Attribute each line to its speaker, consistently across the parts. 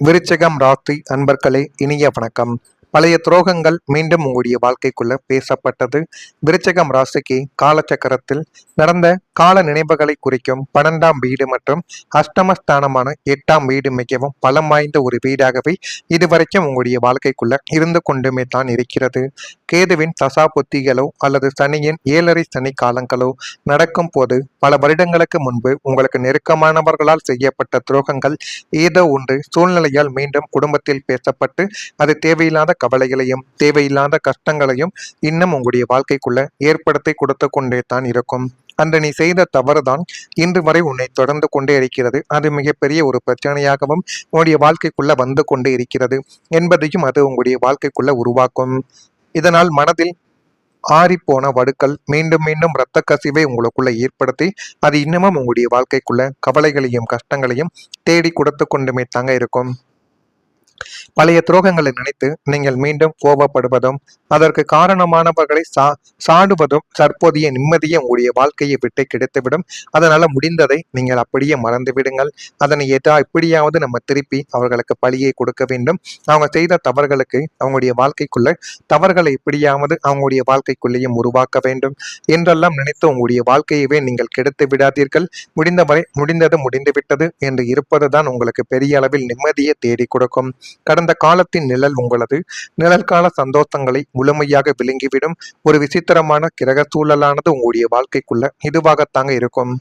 Speaker 1: விருச்சிகம் ராசி அன்பர்களே, இனிய வணக்கம். பழைய துரோகங்கள் மீண்டும் உங்களுடைய வாழ்க்கைக்குள்ள பேசப்பட்டது. விருச்சிகம் ராசிக்கு காலச்சக்கரத்தில் நடந்த கால நினைவுகளை குறிக்கும் 12ஆம் வீடு மற்றும் அஷ்டமஸ்தானமான 8ஆம் வீடு மிகவும் பலம் வாய்ந்த ஒரு வீடாகவே இதுவரைக்கும் உங்களுடைய வாழ்க்கைக்குள்ள இருந்து கொண்டுமே தான் இருக்கிறது. கேதுவின் தசா புத்திகளோ அல்லது சனியின் 7.5 சனி காலங்களோ நடக்கும் போது பல வருடங்களுக்கு முன்பு உங்களுக்கு நெருக்கமானவர்களால் செய்யப்பட்ட துரோகங்கள் ஏதோ ஒன்று சூழ்நிலையால் மீண்டும் குடும்பத்தில் பேசப்பட்டு அது தேவையில்லாத கவலைகளையும் தேவையில்லாத கஷ்டங்களையும் இன்னும் உங்களுடைய வாழ்க்கைக்குள்ள ஏற்படுத்தி கொடுத்து கொண்டே தான் இருக்கும். அன்று நீ செய்த தவறுதான் இன்று வரை உன்னை தொடர்ந்து கொண்டே இருக்கிறது. அது மிகப்பெரிய ஒரு பிரச்சனையாகவும் உங்களுடைய வாழ்க்கைக்குள்ள வந்து கொண்டே இருக்கிறது என்பதையும் அது உங்களுடைய வாழ்க்கைக்குள்ள உருவாக்கும். இதனால் மனதில் ஆறிப்போன வடுக்கள் மீண்டும் மீண்டும் இரத்த கசிவை உங்களுக்குள்ள ஏற்படுத்தி அது இன்னமும் உங்களுடைய வாழ்க்கைக்குள்ள கவலைகளையும் கஷ்டங்களையும் தேடி கொடுத்து கொண்டுமே தாங்க இருக்கும். பழைய துரோகங்களை நினைத்து நீங்கள் மீண்டும் கோபப்படுவதும் அதற்கு காரணமானவர்களை சாடுவதும் தற்போதைய நிம்மதியை உங்களுடைய வாழ்க்கையை விட்டு கிடைத்துவிடும். அதனால முடிந்ததை நீங்கள் அப்படியே மறந்து விடுங்கள். அதனை எப்படியாவது நம்ம திருப்பி அவர்களுக்கு பழியை கொடுக்க வேண்டும். அவங்க செய்த தவறுகளுக்கு அவங்களுடைய வாழ்க்கைக்குள்ள தவறுகளை எப்படியாவது அவங்களுடைய வாழ்க்கைக்குள்ளேயும் உருவாக்க வேண்டும் என்றெல்லாம் நினைத்து உங்களுடைய வாழ்க்கையவே நீங்கள் கெடுத்து விடாதீர்கள். முடிந்தவரை முடிந்தது முடிந்துவிட்டது என்று இருப்பதுதான் உங்களுக்கு பெரிய அளவில் நிம்மதியை தேடி கொடுக்கும். கடந்த காலத்தின் நிழல் உங்களது நிழற்கால சந்தோஷங்களை முழுமையாக விழுங்கிவிடும். ஒரு விசித்திரமான கிரக சூழலானது உங்களுடைய வாழ்க்கைக்குள்ள இதுவாகத்தாங்க இருக்கும்.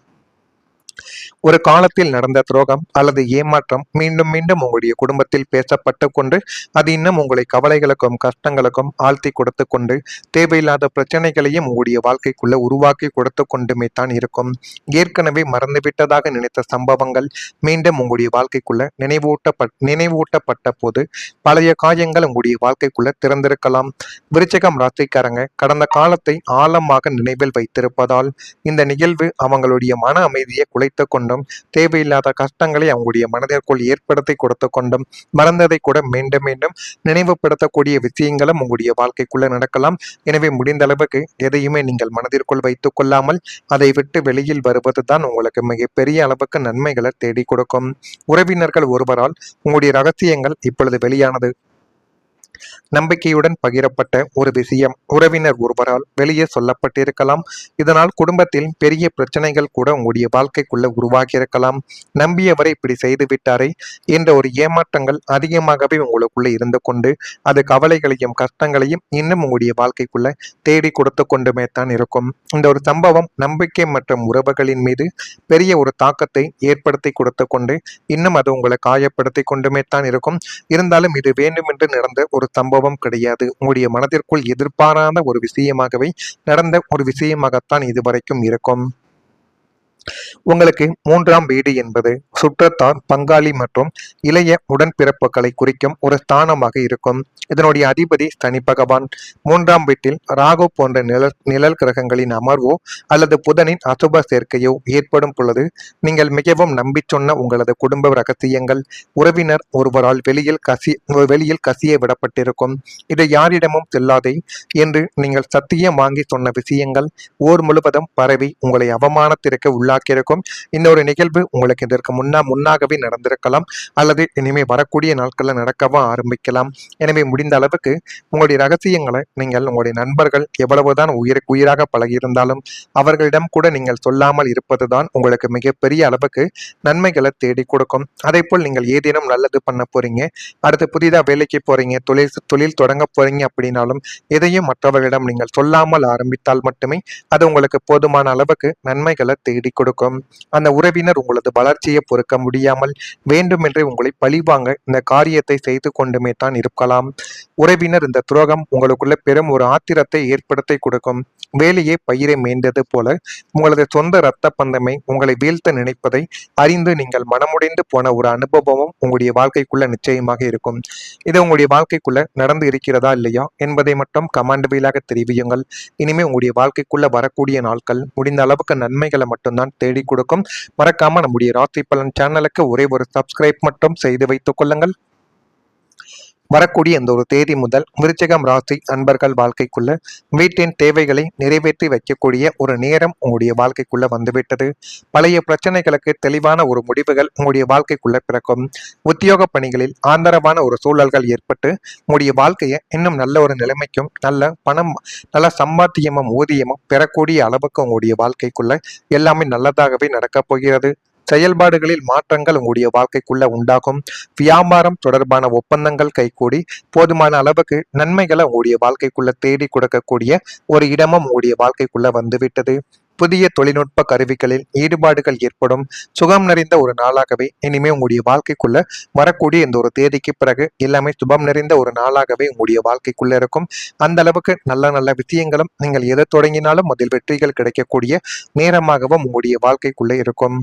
Speaker 1: ஒரு காலத்தில் நடந்த துரோகம் அல்லது ஏமாற்றம் மீண்டும் மீண்டும் உங்களுடைய குடும்பத்தில் பேசப்பட்டு கொண்டு அது இன்னும் உங்களை கவலைகளுக்கும் கஷ்டங்களுக்கும் ஆழ்த்தி கொடுத்து கொண்டு தேவையில்லாத பிரச்சனைகளையும் உங்களுடைய வாழ்க்கைக்குள்ள உருவாக்கி கொடுத்து கொண்டுமே தான் இருக்கும். ஏற்கனவே மறந்துவிட்டதாக நினைத்த சம்பவங்கள் மீண்டும் உங்களுடைய வாழ்க்கைக்குள்ள நினைவூட்டப்பட்ட போது பழைய காயங்கள் உங்களுடைய வாழ்க்கைக்குள்ள திறந்திருக்கலாம். விருச்சிகம் ராசிக்காரங்க கடந்த காலத்தை ஆழமாக நினைவில் வைத்திருப்பதால் இந்த நிகழ்வு அவங்களுடைய மன அமைதியை குலைத்து கொண்டும் தேவையில்லாத கஷ்டங்களை அவங்களுடைய மனதிற்குள் ஏற்படுத்தி கொடுத்து கொண்டும் மறந்ததை கூட மீண்டும் மீண்டும் நினைவுபடுத்தக்கூடிய விஷயங்களும் உங்களுடைய வாழ்க்கைக்குள்ள நடக்கலாம். எனவே முடிந்த அளவுக்கு எதையுமே நீங்கள் மனதிற்குள் வைத்துக் கொள்ளாமல் அதை விட்டு வெளியில் வருவதுதான் உங்களுக்கு மிகப்பெரிய அளவுக்கு நன்மைகளை தேடி கொடுக்கும். உறவினர்கள் ஒருவரால் உங்களுடைய ரகசியங்கள் இப்பொழுது வெளியானது. நம்பிக்கையுடன் பகிரப்பட்ட ஒரு விஷயம் உறவினர் ஒருவரால் வெளியே சொல்லப்பட்டிருக்கலாம். இதனால் குடும்பத்தில் பெரிய பிரச்சனைகள் கூட உங்களுடைய வாழ்க்கைக்குள்ள உருவாகி இருக்கலாம். நம்பியவரை இப்படி செய்து விட்டாரே என்ற ஒரு ஏமாற்றங்கள் அதிகமாகவே உங்களுக்குள்ள இருந்து கொண்டு அது கவலைகளையும் கஷ்டங்களையும் இன்னும் உங்களுடைய வாழ்க்கைக்குள்ள தேடி கொடுத்து கொண்டுமே தான் இருக்கும். இந்த ஒரு சம்பவம் நம்பிக்கை மற்றும் உறவுகளின் மீது பெரிய ஒரு தாக்கத்தை ஏற்படுத்தி கொடுத்து கொண்டு இன்னும் அது உங்களை காயப்படுத்தி கொண்டுமே தான் இருக்கும். இருந்தாலும் இது வேண்டுமென்று நடந்த ஒரு சம்பவம் கிடையாது. உங்களுடைய மனதிற்குள் எதிர்பாராத ஒரு விஷயமாகவே நடந்த ஒரு விஷயமாகத்தான் இதுவரைக்கும் இருக்கும். உங்களுக்கு 3ஆம் வீடு என்பது சுற்றத்தார் பங்காளி மற்றும் இளைய உடன்பிறப்புகளை குறிக்கும் ஒரு ஸ்தானமாக இருக்கும். இதனுடைய அதிபதி சனி பகவான். 3ஆம் வீட்டில் ராகு போன்ற நிழல் கிரகங்களின் அமர்வோ அல்லது புதனின் அசுப சேர்க்கையோ ஏற்படும் பொழுது நீங்கள் மிகவும் நம்பி சொன்ன உங்களது குடும்ப ரகசியங்கள் உறவினர் ஒருவரால் வெளியில் கசிய விடப்பட்டிருக்கும். இதை யாரிடமும் செல்லாதே என்று நீங்கள் சத்தியம் வாங்கி சொன்ன விஷயங்கள் ஊர் முழுவதும் பரவி உங்களை அவமானத்திற்கு உள்ளாக்கியிருக்கும். இந்த ஒரு நிகழ்வு உங்களுக்கு இதற்கு முன்னாகவே நடந்திருக்கலாம் அல்லது இனிமே வரக்கூடிய நாட்களில் நடக்கவும் ஆரம்பிக்கலாம். எனவே முடிந்த அளவுக்கு உங்களுடைய ரகசியங்களை நீங்கள் உங்களுடைய நண்பர்கள் எவ்வளவுதான் உயிராக பழகியிருந்தாலும் அவர்களிடம் கூட நீங்கள் சொல்லாமல் இருப்பதுதான் உங்களுக்கு மிகப்பெரிய அளவுக்கு நன்மைகளை தேடி கொடுக்கும். அதே போல் நீங்கள் ஏதேனும் நல்லது பண்ண போறீங்க, அடுத்து புதிதாக வேலைக்கு போறீங்க, தொழில் தொடங்க போறீங்க அப்படின்னாலும் எதையும் மற்றவர்களிடம் நீங்கள் சொல்லாமல் ஆரம்பித்தால் மட்டுமே அது உங்களுக்கு போதுமான அளவுக்கு நன்மைகளை தேடி கொடுக்கும். அந்த உறவினர் உங்களது வளர்ச்சியை பொறுக்க முடியாமல் வேண்டுமென்றே உங்களை பழிவாங்க இந்த காரியத்தை செய்து கொண்டுமே தான் இருக்கலாம். உறவினர் இந்த துரோகம் உங்களுக்குள்ள பெரும் ஒரு ஆத்திரத்தை ஏற்படுத்தி கொடுக்கும். வேலையே பயிரை மேய்ந்தது போல உங்களது சொந்த இரத்த பந்தமை உங்களை வீழ்த்த நினைப்பதை அறிந்து நீங்கள் மனமுடைந்து போன ஒரு அனுபவமும் உங்களுடைய வாழ்க்கைக்குள்ள நிச்சயமாக இருக்கும். இது உங்களுடைய வாழ்க்கைக்குள்ள நடந்து இருக்கிறதா இல்லையா என்பதை மட்டும் கமெண்ட் வாயிலாக தெரிவியுங்கள். இனிமே உங்களுடைய வாழ்க்கைக்குள்ள வரக்கூடிய நாட்கள் முடிந்த அளவுக்கு நன்மைகளை மட்டும்தான் தேடி கொடுக்கும். மறக்காம நம்முடைய ராசி பலன் சேனலுக்கு ஒரே ஒரு சப்ஸ்கிரைப் மட்டும் செய்து வைத்துக் கொள்ளுங்கள். வரக்கூடிய இந்த ஒரு தேதி முதல் விருச்சிகம் ராசி அன்பர்கள் வாழ்க்கைக்குள்ள வீட்டின் தேவைகளை நிறைவேற்றி வைக்கக்கூடிய ஒரு நேரம் உங்களுடைய வாழ்க்கைக்குள்ள வந்துவிட்டது. பழைய பிரச்சனைகளுக்கு தெளிவான ஒரு முடிவுகள் உங்களுடைய வாழ்க்கைக்குள்ள பிறக்கும். உத்தியோக பணிகளில் ஆதரவான ஒரு சூழல்கள் ஏற்பட்டு உங்களுடைய வாழ்க்கையை இன்னும் நல்ல ஒரு நிலைமைக்கும் நல்ல பணம் நல்ல சம்பாத்தியமும் ஊதியமும் பெறக்கூடிய அளவுக்கு உங்களுடைய வாழ்க்கைக்குள்ள எல்லாமே நல்லதாகவே நடக்கப் போகிறது. செயல்பாடுகளில் மாற்றங்கள் உங்களுடைய வாழ்க்கைக்குள்ள உண்டாகும். வியாபாரம் தொடர்பான ஒப்பந்தங்கள் கைகூடி போதுமான அளவுக்கு நன்மைகளை உங்களுடைய வாழ்க்கைக்குள்ள தேடி கொடுக்கக்கூடிய ஒரு இடமும் உங்களுடைய வாழ்க்கைக்குள்ள வந்துவிட்டது. புதிய தொழில்நுட்ப கருவிகளில் ஈடுபாடுகள் ஏற்படும். சுகம் நிறைந்த ஒரு நாளாகவே இனிமே உங்களுடைய வாழ்க்கைக்குள்ள வரக்கூடிய இந்த ஒரு தேதிக்கு பிறகு எல்லாமே சுபம் நிறைந்த ஒரு நாளாகவே உங்களுடைய வாழ்க்கைக்குள்ள இருக்கும். அந்த அளவுக்கு நல்ல நல்ல விஷயங்களும் நீங்கள் எதை தொடங்கினாலும் அதில் வெற்றிகள் கிடைக்கக்கூடிய நேரமாகவும் உங்களுடைய வாழ்க்கைக்குள்ள இருக்கும்.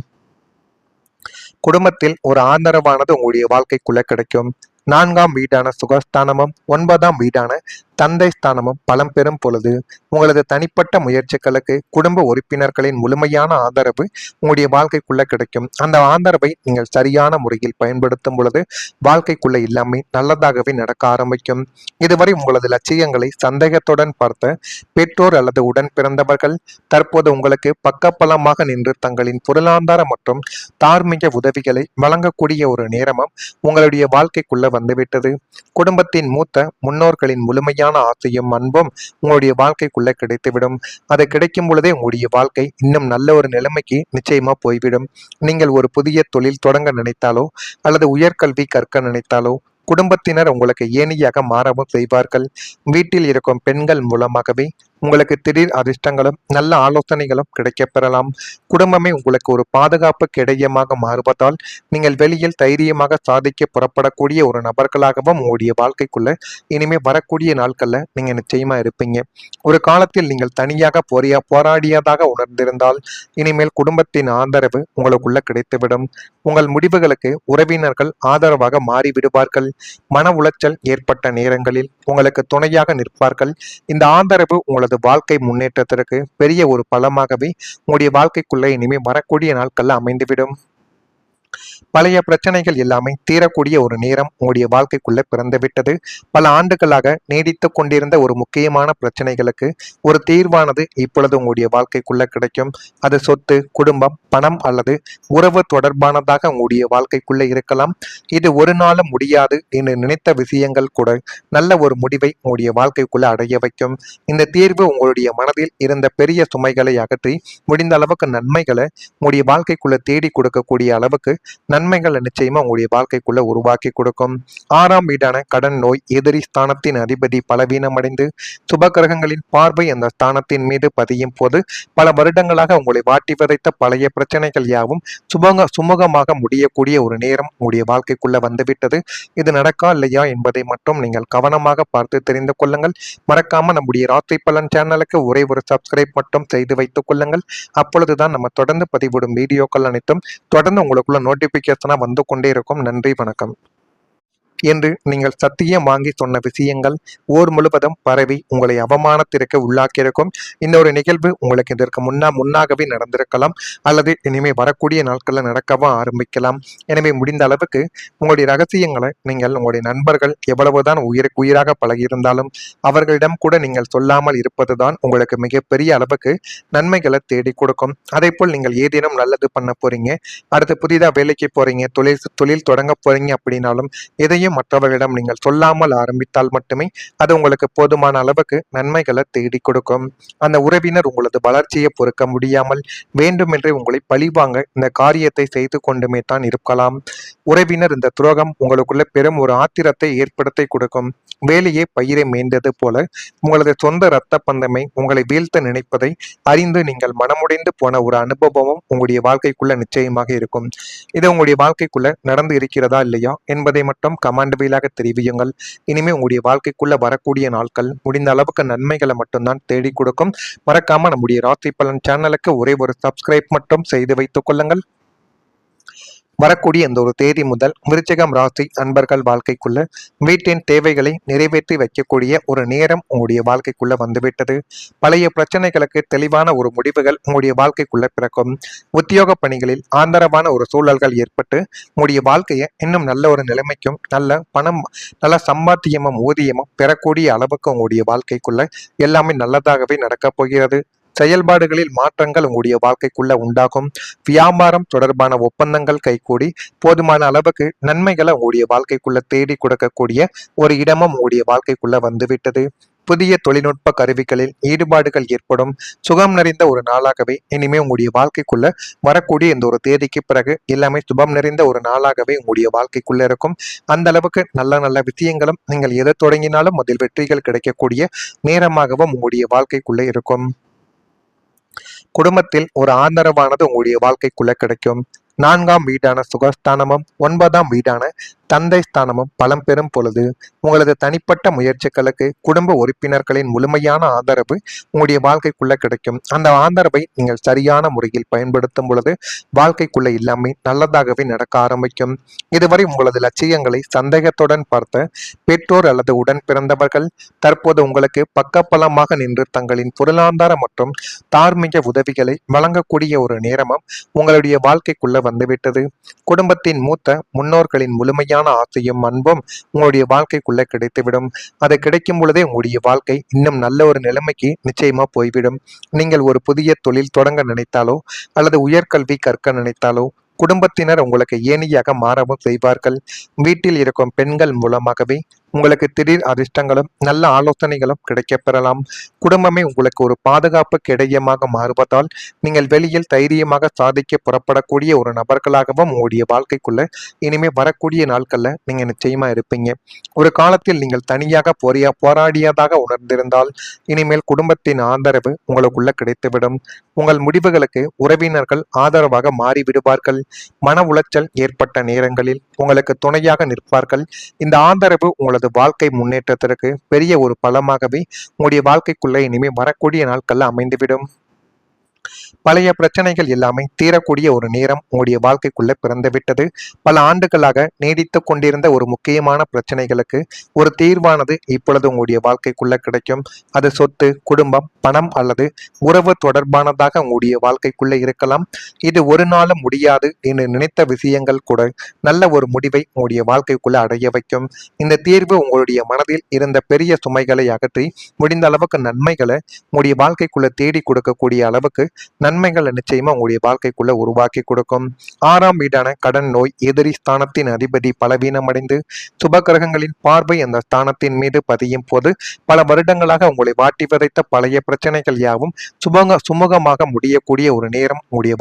Speaker 1: குடும்பத்தில் ஒரு ஆதரவானது உங்களுடைய வாழ்க்கைக்குள்ள கிடைக்கும். 4ஆம் வீடான சுகஸ்தானமும் 9ஆம் வீடான தந்தை ஸ்தானமும் பலம் பெறும் பொழுது உங்களது தனிப்பட்ட முயற்சிகளுக்கு குடும்ப உறுப்பினர்களின் முழுமையான ஆதரவு உங்களுடைய வாழ்க்கைக்குள்ள கிடைக்கும். அந்த ஆதரவை நீங்கள் சரியான முறையில் பயன்படுத்தும் பொழுது வாழ்க்கைக்குள்ள எல்லாமே நல்லதாகவே நடக்க ஆரம்பிக்கும். இதுவரை உங்களது லட்சியங்களை சந்தேகத்துடன் பார்த்த பெற்றோர் அல்லது உடன் பிறந்தவர்கள் தற்போது உங்களுக்கு பக்கபலமாக நின்று தங்களின் பொருளாதார மற்றும் தார்மீக உதவிகளை வழங்கக்கூடிய ஒரு நேரமும் உங்களுடைய வாழ்க்கைக்குள்ள வந்துவிட்டது. குடும்பத்தின் மூத்த முன்னோர்களின் முழுமையான ஆசையும் அன்பும் உங்களுடைய வாழ்க்கைக்குள்ள கிடைத்துவிடும். அது கிடைக்கும் பொழுதே உங்களுடைய வாழ்க்கை இன்னும் நல்ல ஒரு நிலைமைக்கு நிச்சயமா போய்விடும். நீங்கள் ஒரு புதிய தொழில் தொடங்க நினைத்தாலோ அல்லது உயர்கல்வி கற்க நினைத்தாலோ குடும்பத்தினர் உங்களுக்கு ஏணியாக மாறவும் செய்வார்கள். வீட்டில் இருக்கும் பெண்கள் மூலமாகவே உங்களுக்கு திடீர் அதிர்ஷ்டங்களும் நல்ல ஆலோசனைகளும் கிடைக்கப் பெறலாம். குடும்பமே உங்களுக்கு ஒரு பாதுகாப்பு கிடையமாக மாறுவதால் நீங்கள் வெளியில் தைரியமாக சாதிக்க புறப்படக்கூடிய ஒரு நபர்களாகவும் உங்களுடைய வாழ்க்கைக்குள்ள இனிமே வரக்கூடிய நாட்கள்ல நீங்க நிச்சயமா இருப்பீங்க. ஒரு காலத்தில் நீங்கள் தனியாக போராடியதாக உணர்ந்திருந்தால் இனிமேல் குடும்பத்தின் ஆதரவு உங்களுக்குள்ள கிடைத்துவிடும். உங்கள் முடிவுகளுக்கு உறவினர்கள் ஆதரவாக மாறிவிடுவார்கள். மன உளைச்சல் ஏற்பட்ட நேரங்களில் உங்களுக்கு துணையாக நிற்பார்கள். இந்த ஆதரவு உங்களது வாழ்க்கை முன்னேற்றத்திற்கு பெரிய ஒரு பலமாகவே உங்களுடைய வாழ்க்கைக்குள்ள இனிமே வரக்கூடிய நாட்கள்ல அமைந்துவிடும். பழைய பிரச்சனைகள் எல்லாமே தீரக்கூடிய ஒரு நேரம் உங்களுடைய வாழ்க்கைக்குள்ள பிறந்துவிட்டது. பல ஆண்டுகளாக நீடித்து கொண்டிருந்த ஒரு முக்கியமான பிரச்சனைகளுக்கு ஒரு தீர்வானது இப்பொழுது உங்களுடைய வாழ்க்கைக்குள்ள கிடைக்கும். அது சொத்து, குடும்பம், பணம் அல்லது உறவு தொடர்பானதாக உங்களுடைய வாழ்க்கைக்குள்ள இருக்கலாம். இது ஒரு நாளும் முடியாது என்று நினைத்த விஷயங்கள் கூட நல்ல ஒரு முடிவை உங்களுடைய வாழ்க்கைக்குள்ள அடைய வைக்கும். இந்த தீர்வு உங்களுடைய மனதில் இருந்த பெரிய சுமைகளை அகற்றி முடிந்த அளவுக்கு நன்மைகளை உங்களுடைய வாழ்க்கைக்குள்ள தேடி கொடுக்கக்கூடிய அளவுக்கு நன்மைகளை நிச்சயமா உங்களுடைய வாழ்க்கைக்குள்ள உருவாக்கி கொடுக்கும். 6ஆம் வீடான கடன், நோய், எதிரி ஸ்தானத்தின் அதிபதி பலவீனமடைந்து சுப கிரகங்களின் பார்வை அந்த ஸ்தானத்தின் மீது பதியும் போது பல வருடங்களாக உங்களை வாட்டி வதைத்த பழைய பிரச்சனைகள் யாவும் சுமூகமாக முடியக்கூடிய ஒரு நேரம் உங்களுடைய வாழ்க்கைக்குள்ள வந்துவிட்டது. இது நடக்கா இல்லையா என்பதை மட்டும் நீங்கள் கவனமாக பார்த்து தெரிந்து கொள்ளுங்கள். மறக்காம நம்முடைய ராசி பலன் சேனலுக்கு ஒரே ஒரு சப்ஸ்கிரைப் மட்டும் செய்து வைத்துக் கொள்ளுங்கள். அப்பொழுதுதான் நம்ம தொடர்ந்து பதிவிடும் வீடியோக்கள் அனைத்தும் தொடர்ந்து உங்களுக்குள்ள நோட்டிபிகேஷனா வந்து கொண்டே இருக்கும். நன்றி, வணக்கம். என்று நீங்கள் சத்தியம் வாங்கி சொன்ன விஷயங்கள் ஊர் முழுவதும் பரவி உங்களை அவமானத்திற்கு உள்ளாக்கியிருக்கும். இந்த ஒரு நிகழ்வு உங்களுக்கு இதற்கு முன்னாகவே நடந்திருக்கலாம் அல்லது இனிமே வரக்கூடிய நாட்களில் நடக்கவும் ஆரம்பிக்கலாம். எனவே முடிந்த அளவுக்கு உங்களுடைய ரகசியங்களை நீங்கள் உங்களுடைய நண்பர்கள் எவ்வளவுதான் உயிராக பழகியிருந்தாலும் அவர்களிடம் கூட நீங்கள் சொல்லாமல் இருப்பதுதான் உங்களுக்கு மிகப்பெரிய அளவுக்கு நன்மைகளை தேடி கொடுக்கும். அதே போல் நீங்கள் ஏதேனும் நல்லது பண்ண போறீங்க, அடுத்து புதிதாக வேலைக்கு போறீங்க, தொழில் தொடங்க போறீங்க அப்படின்னாலும் எதையும் மற்றவர்களிடம் நீங்கள் சொல்லாமல் ஆரம்பித்தால் மட்டுமே அது உங்களுக்கு போதுமான அளவுக்கு நன்மைகளை தேடி கொடுக்கும். அந்த உறவினர் உங்களது வளர்ச்சியை பொறுக்க முடியாமல் வேண்டுமென்றே உங்களை பழிவாங்க இந்த காரியத்தை செய்து கொண்டுமே தான் இருக்கலாம். உறவினர் இந்த துரோகம் உங்களுக்குள்ள பெரும் ஒரு ஆத்திரத்தை ஏற்படுத்தி கொடுக்கும். வேலையே பயிரை மேய்ந்தது போல உங்களது சொந்த இரத்த பந்தமை உங்களை வீழ்த்த நினைப்பதை அறிந்து நீங்கள் மனமுடைந்து போன ஒரு அனுபவமும் உங்களுடைய வாழ்க்கைக்குள்ள நிச்சயமாக இருக்கும். இது உங்களுடைய வாழ்க்கைக்குள்ள நடந்து இருக்கிறதா இல்லையா என்பதை மட்டும் கமெண்ட் வீலாக தெரிவியுங்கள். இனிமே உங்களுடைய வாழ்க்கைக்குள்ள வரக்கூடிய நாட்கள் முடிந்த அளவுக்கு நன்மைகளை மட்டும்தான் தேடி கொடுக்கும். மறக்காம நம்முடைய ராசி பலன் சேனலுக்கு ஒரே ஒரு சப்ஸ்கிரைப் மட்டும் செய்து வைத்துக் கொள்ளுங்கள். வரக்கூடிய இந்த ஒரு தேதி முதல் விருச்சிகம் ராசி அன்பர்கள் வாழ்க்கைக்குள்ள வீட்டின் தேவைகளை நிறைவேற்றி வைக்கக்கூடிய ஒரு நேரம் உங்களுடைய வாழ்க்கைக்குள்ள வந்துவிட்டது. பழைய பிரச்சனைகளுக்கு தெளிவான ஒரு முடிவுகள் உங்களுடைய வாழ்க்கைக்குள்ள பிறக்கும். உத்தியோக பணிகளில் ஆதரவான ஒரு சூழல்கள் ஏற்பட்டு உங்களுடைய வாழ்க்கையை இன்னும் நல்ல ஒரு நிலைமைக்கும் நல்ல பணம் நல்ல சம்பாத்தியமும் ஊதியமும் பெறக்கூடிய அளவுக்கு உங்களுடைய வாழ்க்கைக்குள்ள எல்லாமே நல்லதாகவே நடக்கப் போகிறது. செயல்பாடுகளில் மாற்றங்கள் உங்களுடைய வாழ்க்கைக்குள்ள உண்டாகும். வியாபாரம் தொடர்பான ஒப்பந்தங்கள் கைகூடி போதுமான அளவுக்கு நன்மைகளை உங்களுடைய வாழ்க்கைக்குள்ள தேடி கொடுக்கக்கூடிய ஒரு இடமும் உங்களுடைய வாழ்க்கைக்குள்ள வந்துவிட்டது. புதிய தொழில்நுட்ப கருவிகளில் ஈடுபாடுகள் ஏற்படும். சுகம் நிறைந்த ஒரு நாளாகவே இனிமே உங்களுடைய வாழ்க்கைக்குள்ள வரக்கூடிய இந்த ஒரு தேதிக்கு பிறகு எல்லாமே சுபம் நிறைந்த ஒரு நாளாகவே உங்களுடைய வாழ்க்கைக்குள்ள இருக்கும். அந்த அளவுக்கு நல்ல நல்ல விஷயங்களும் நீங்கள் எதை தொடங்கினாலும் அதில் வெற்றிகள் கிடைக்கக்கூடிய நேரமாகவும் உங்களுடைய வாழ்க்கைக்குள்ள இருக்கும். குடும்பத்தில் ஒரு ஆதரவானது உங்களுடைய வாழ்க்கைக்குள்ள கிடைக்கும். 4ஆம் வீடான சுகஸ்தானமும் 9ஆம் வீடான தந்தை ஸ்தானமும் பலம் பெறும் பொழுது உங்களது தனிப்பட்ட முயற்சிகளுக்கு குடும்ப உறுப்பினர்களின் முழுமையான ஆதரவு உங்களுடைய வாழ்க்கைக்குள்ள கிடைக்கும். அந்த ஆதரவை நீங்கள் சரியான முறையில் பயன்படுத்தும் பொழுது வாழ்க்கைக்குள்ள எல்லாமே நல்லதாகவே நடக்க ஆரம்பிக்கும். இதுவரை உங்களது லட்சியங்களை சந்தேகத்துடன் பார்த்த பெற்றோர் அல்லது உடன் பிறந்தவர்கள் தற்போது உங்களுக்கு பக்கபலமாக நின்று தங்களின் பொருளாதார மற்றும் தார்மீக உதவிகளை வழங்கக்கூடிய ஒரு நேரமும் உங்களுடைய வாழ்க்கைக்குள்ள வந்துவிட்டது. குடும்பத்தின் மூத்த முன்னோர்களின் முழுமையான ஆசையும் அன்பும் உங்களுடைய வாழ்க்கைக்குள்ள கிடைத்துவிடும். அது கிடைக்கும் பொழுதே உங்களுடைய வாழ்க்கை இன்னும் நல்ல ஒரு நிலைமைக்கு நிச்சயமா போய்விடும். நீங்கள் ஒரு புதிய தொழில் தொடங்க நினைத்தாலோ அல்லது உயர்கல்வி கற்க நினைத்தாலோ குடும்பத்தினர் உங்களுக்கு ஏணியாக மாறவும் செய்வார்கள். வீட்டில் இருக்கும் பெண்கள் மூலமாகவே உங்களுக்கு திடீர் அதிர்ஷ்டங்களும் நல்ல ஆலோசனைகளும் கிடைக்கப் பெறலாம். குடும்பமே உங்களுக்கு ஒரு பாதுகாப்பு கிடையமாக மாறுவதால் நீங்கள் வெளியில் தைரியமாக சாதிக்க புறப்படக்கூடிய ஒரு நபர்களாகவும் உங்களுடைய வாழ்க்கைக்குள்ள இனிமே வரக்கூடிய நாட்கள்ல நீங்க நிச்சயமா இருப்பீங்க. ஒரு காலத்தில் நீங்கள் தனியாக போராடியதாக உணர்ந்திருந்தால் இனிமேல் குடும்பத்தின் ஆதரவு உங்களுக்குள்ள கிடைத்துவிடும். உங்கள் முடிவுகளுக்கு உறவினர்கள் ஆதரவாக மாறிவிடுவார்கள். மன உளைச்சல் ஏற்பட்ட நேரங்களில் உங்களுக்கு துணையாக நிற்பார்கள். இந்த ஆதரவு உங்களது வாழ்க்கை முன்னேற்றத்திற்கு பெரிய ஒரு பலமாகவே உங்களுடைய வாழ்க்கைக்குள்ள இனிமே வரக்கூடிய நாட்கள்ல அமைந்துவிடும். பழைய பிரச்சனைகள் எல்லாமே தீரக்கூடிய ஒரு நேரம் உங்களுடைய வாழ்க்கைக்குள்ள பிறந்து விட்டது. பல ஆண்டுகளாக நீடித்து கொண்டிருந்த ஒரு முக்கியமான பிரச்சனைகளுக்கு ஒரு தீர்வானது இப்பொழுது உங்களுடைய வாழ்க்கைக்குள்ள கிடைக்கும். அது சொத்து, குடும்பம், பணம் அல்லது உறவு தொடர்பானதாக உங்களுடைய வாழ்க்கைக்குள்ள இருக்கலாம். இது ஒரு நாளும் முடியாது என்று நினைத்த விஷயங்கள் கூட நல்ல ஒரு முடிவை உங்களுடைய வாழ்க்கைக்குள்ள அடைய வைக்கும். இந்த தீர்வு உங்களுடைய மனதில் இருந்த பெரிய சுமைகளை அகற்றி முடிந்த அளவுக்கு நன்மைகளை உங்களுடைய வாழ்க்கைக்குள்ள தேடி கொடுக்கக்கூடிய அளவுக்கு நன்மைகளை நிச்சயமா உங்களுடைய வாழ்க்கைக்குள்ள உருவாக்கி கொடுக்கும். 6ஆம் வீடான கடன், நோய், எதிரி ஸ்தானத்தின் அதிபதி பலவீனமடைந்து சுப கிரகங்களின் பார்வை அந்த ஸ்தானத்தின் மீது பதியும் போது பல வருடங்களாக உங்களை வாட்டி வதைத்த பழைய பிரச்சனைகள் யாவும் சுமூகமாக முடியக்கூடிய ஒரு நேரம் உங்களுடைய